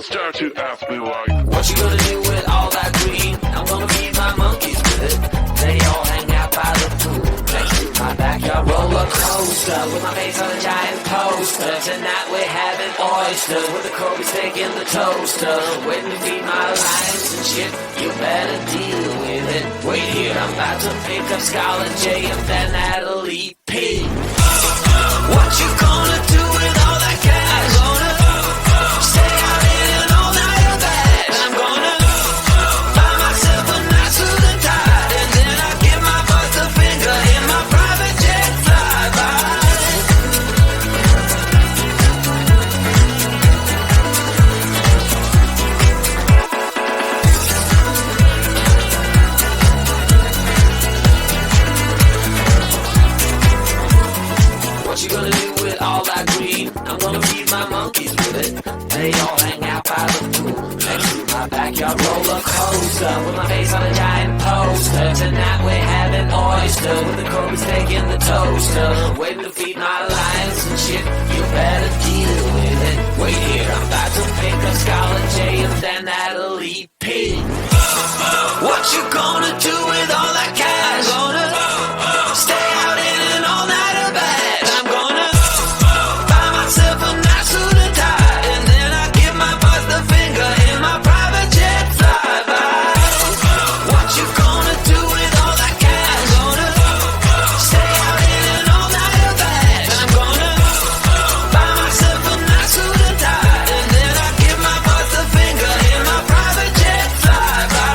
start to ask me like, what you gonna do with all that green? I'm gonna feed my monkeys with it. They all hang out by the pool next to my backyard roller coaster with my face on a giant poster. Tonight we're having oysters with the Kobe steak in the toaster. Waiting to feed my lions and shit. You better deal with it. Wait here, I'm about to pick up Scarlett J and then Natalie P. What you gonna do with all that cash? Gonna stay out in an all-nighter bag. I'm gonna buy myself a nice suit and tie, and then I give my boss the finger in my private jet flyby. What you gonna do with all that green? I'm gonna feed my monkeys with it. They all hang out by the pool next to my backyard roller coaster with my face on a giant poster. coaster. Tonight we're having oyster with the Kobe's taking the toaster. Waiting to feed my lions and shit. You better deal with it. Wait here, I'm about to pick a Scholar J and then that elite P. What you gonna do with all that cash? Gonna stay out in an all-nighter bag. I'm gonna buy myself a nice suit and tie, and then I give my boss the finger in my private jet flyby. What you gonna do with all that cash? Gonna stay out in an all-nighter bag. I'm gonna buy myself a nice suit and tie, and then I give my boss the finger in my private jet flyby.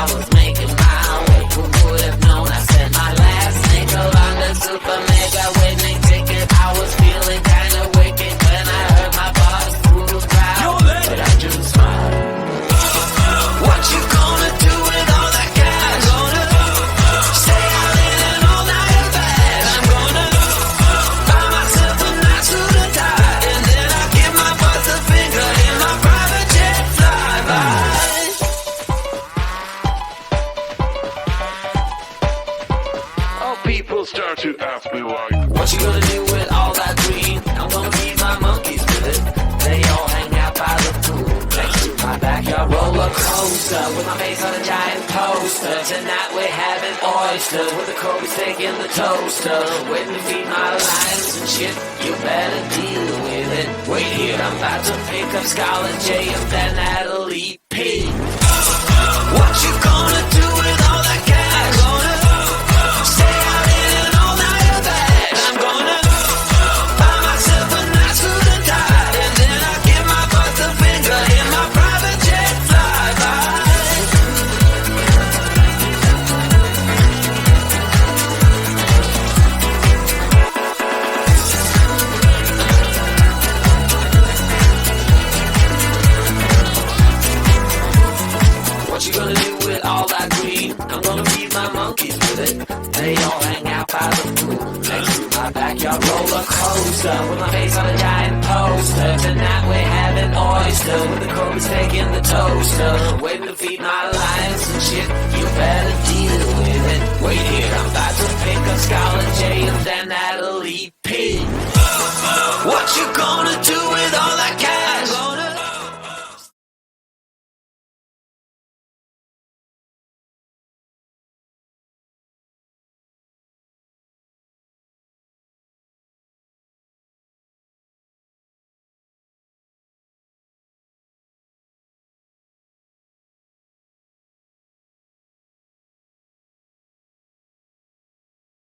I was making my way. Who would have known I said my last name? London super mega winning ticket. I was feeling kinda wicked when I heard my boss through the crowd. But I just smiled. What you gonna do with all that cash? Stay out in an all-nighter bed. I'm gonna buy myself a nice suit and tie, and then I give my boss a finger in my private jet flyby. People start to ask me like, what you gonna do with all that green? I'm gonna feed my monkeys with it. They all hang out by the pool next to my backyard roller coaster with my face on a giant poster. Tonight we're having oysters with the Kobe steak in the toaster. Waiting to feed my lions and shit. You better deal with it. Wait here, I'm about to pick up Scarlet J and then Natalie P. What you gonna do with all that cash? Stay out in an all-nighter bed. I'm gonna buy myself a nice suit and tie, and then I give my boss a finger in my private jet flyby. What you gonna do with all that green? I'm gonna feed my monkeys with it. They all hang out by the pool next to my backyard roller coaster with my face on a giant poster. Tonight we're having oyster with the Kobe steak in the toaster. Waiting to feed my lions and shit. You better deal with it. Wait here, I'm about to pick up Scarlet J and then Natalie P. What you gonna do with